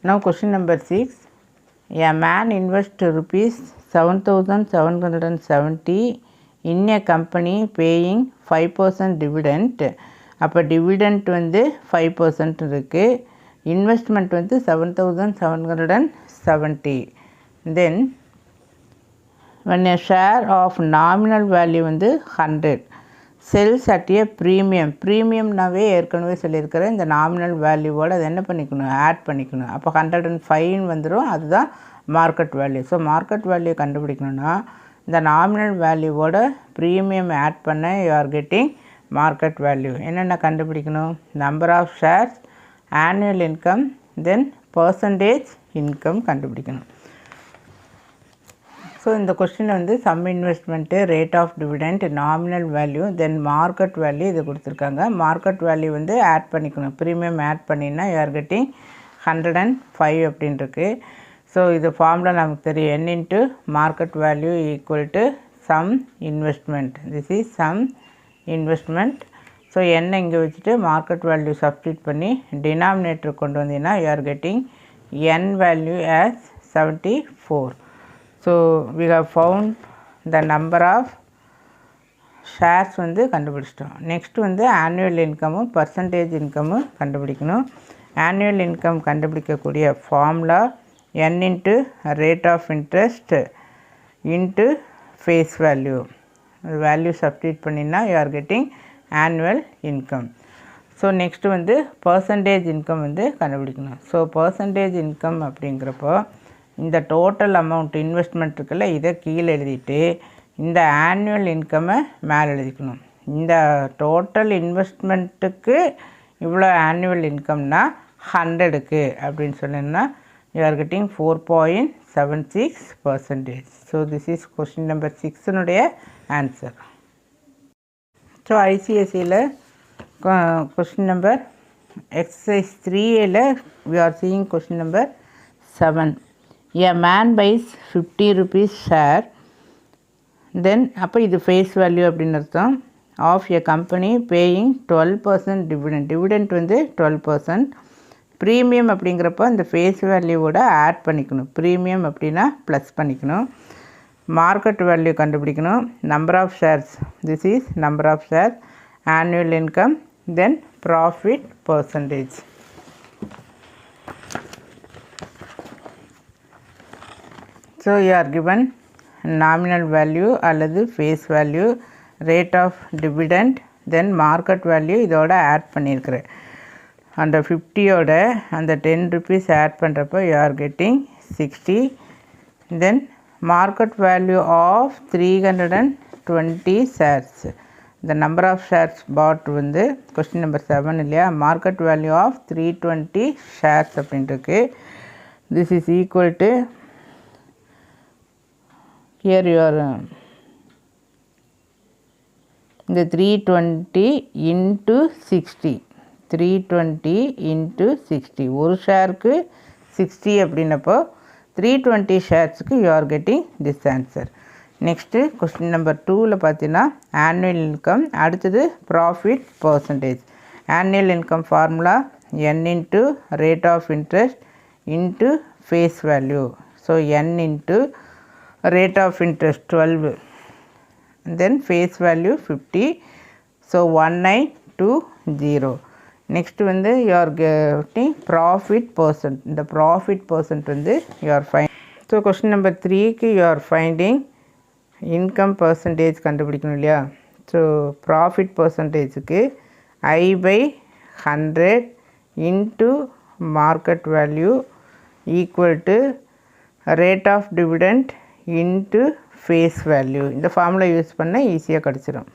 Now question number 6. A man invests rupees 7,770 in a company paying 5% dividend. அப்போ dividend வந்து 5% இருக்குது. Investment வந்து 7,770. தென் when a share of nominal value வந்து 100 sells at a premium. ப்ரீமியம்னாவே ஏற்கனவே சொல்லியிருக்கிறேன், இந்த நாமினல் வேல்யூவோடு அதை என்ன பண்ணிக்கணும், ஆட் பண்ணிக்கணும். அப்போ 105 வந்துடும், அதுதான் market value. So market value கண்டுபிடிக்கணும்னா இந்த நாமினல் வேல்யூவோட ப்ரீமியம் ஆட் பண்ண you are getting market value. என்னென்ன கண்டுபிடிக்கணும், number of shares, annual income, then percentage income கண்டுபிடிக்கணும். ஸோ இந்த கொஸ்டினில் வந்து sum investment, rate of dividend, nominal value, then market value இது கொடுத்துருக்காங்க. மார்க்கெட் வேல்யூ வந்து ஆட் பண்ணிக்கணும், ப்ரீமியம் ஆட் பண்ணினா யூ ஆர் கெட்டிங் 105 அப்படின்ட்டுருக்கு. ஸோ இது ஃபார்முலா நமக்கு தெரியும், n into market value equal to sum investment. This is sum investment. So என்ன இங்கே வச்சுட்டு மார்க்கெட் வேல்யூ சப்ஸ்டியூட் பண்ணி டினாமினேட்டர் கொண்டு வந்தீங்கன்னா you are getting n value as 74. So we have found the number of shares வந்து கண்டுபிடிச்சிட்டோம். Next வந்து annual இன்கமும் percentage இன்கமும் கண்டுபிடிக்கணும். ஆனுவல் இன்கம் கண்டுபிடிக்கக்கூடிய formula n into rate of interest into face value. Value substitute பண்ணினா you are getting annual income. So next வந்து percentage income வந்து கண்டுபிடிக்கணும். ஸோ பர்சன்டேஜ் இன்கம் அப்படிங்கிறப்போ இந்த டோட்டல் அமௌண்ட் இன்வெஸ்ட்மெண்ட் இருக்குல்ல, இதை கீழே எழுதிட்டு இந்த ஆனுவல் இன்கம்மை மேலே எழுதிக்கணும். இந்த டோட்டல் இன்வெஸ்ட்மெண்ட்டுக்கு இவ்வளோ ஆனுவல் இன்கம்னா 100க்கு அப்படின்னு சொன்னீங்கன்னா you are getting 4.76%. So this is question number 6னுடைய ஆன்சர். ஸோ ஐசிஎஸ்சியில் question number exercise 3A we are seeing question number 7. A man buys 50 rupees share, then அப்போ இது ஃபேஸ் வேல்யூ அப்படின்னு அர்த்தம், of a company paying 12% dividend. Dividend வந்து 12%. Premium அப்படிங்கிறப்போ இந்த face வேல்யூவோட ஆட் பண்ணிக்கணும். ப்ரீமியம் அப்படின்னா ப்ளஸ் பண்ணிக்கணும். மார்க்கெட் வேல்யூ கண்டுபிடிக்கணும். Number of shares, this is number of shares, annual income, then profit percentage. So you are given nominal value அல்லது face value, rate of dividend, then market value இதோட add பண்ணியிருக்கிறேன். அந்த 50யோட அந்த 10 rupees ஆட் பண்ணுறப்போ you are getting 60. Then market value of 320 shares. இந்த number of shares part வந்து கொஸ்டின் நம்பர் 7 இல்லையா, மார்க்கெட் வேல்யூ ஆஃப் 320 ஷேர்ஸ் அப்படின்ட்டுருக்கு. This is equal to here you are இந்த 320 into 60, 320 into 60, ஒரு ஷேருக்கு 60 அப்படின்னப்போ 320 ஷேர்ஸுக்கு you are getting this answer. Next question number 2ல் பார்த்தீங்கன்னா ஆனுவல் இன்கம், அடுத்தது profit percentage. Annual income formula n into rate of interest into face value. So n into rate of interest 12, and then face value 50. So 1920. next வந்து you are getting profit percent. இந்த profit percent வந்து you are finding. So question number 3க்கு you are finding income percentage கண்டுபிடிக்கணும் இல்லையா. So profit percentageக்கு I/100 into market value equal to rate of dividend into face value. இந்த formula use பண்ணால் ஈஸியாக கிடச்சிரும்.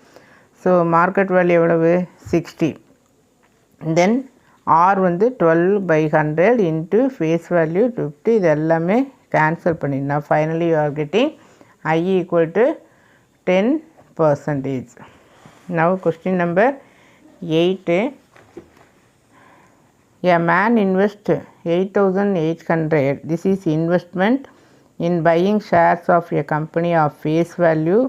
ஸோ மார்க்கெட் வேல்யூ எவ்வளவு 60, தென் ஆர் வந்து 12/100 இன்ட்டு ஃபேஸ் வேல்யூ 50. இது எல்லாமே கேன்சல் பண்ணினா finally you are getting I equal to 10%. Now question number 8. A man invests 8,800. This is investment in buying shares of a company of face value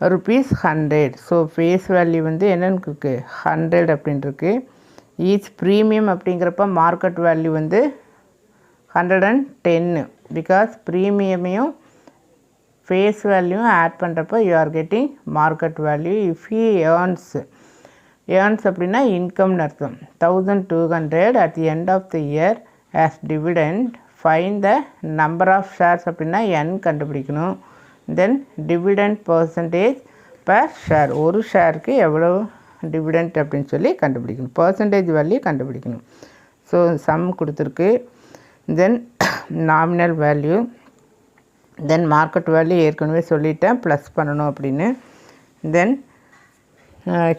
₹100. So face value வந்து என்னென்னு இருக்குது 100 அப்படின்ட்டுருக்கு. Each premium அப்படிங்கிறப்ப market value வந்து 110 because ப்ரீமியமையும் face value add பண்ணுறப்போ you are getting market value. If he earns அப்படின்னா இன்கம்னு அர்த்தம். 1200 at the end of the year as dividend. Find the number of shares அப்படின்னா n கண்டுபிடிக்கணும். Then dividend percentage per share, ஒரு ஷேருக்கு எவ்வளோ டிவிடெண்ட் அப்படின்னு சொல்லி கண்டுபிடிக்கணும். பர்சன்டேஜ் வேல்யூ கண்டுபிடிக்கணும். ஸோ சம் கொடுத்துருக்கு. Then nominal value, then market value ஏற்கனவே சொல்லிட்டேன் ப்ளஸ் பண்ணணும் அப்படின்னு. தென்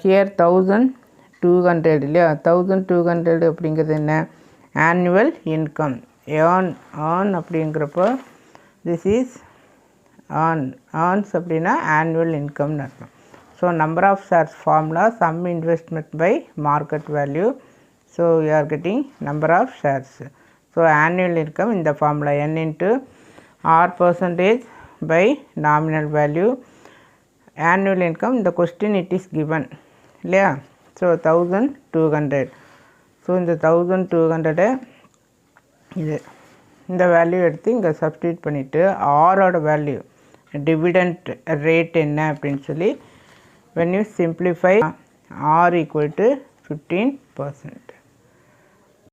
ஹியர் 1200 இல்லையா, 1200 அப்படிங்கிறது என்ன, ஆனுவல் இன்கம். ஏர்ன் அப்படிங்கிறப்போ திஸ் இஸ் ஏர்ன்ஸ் அப்படின்னா ஆனுவல் இன்கம்னு அர்த்தம். So number of shares formula sum investment by market value. So you are getting number of shares. So annual income இந்த formula n into r percentage by nominal value. Annual income இந்த question it is given இல்லையா. So 1200. So இந்த 1200 இது இந்த value எடுத்து இங்கே substitute பண்ணிவிட்டு ஆரோட வேல்யூ டிவிடெண்ட் ரேட் என்ன அப்படின்னு சொல்லி when you simplify r equal to 15%.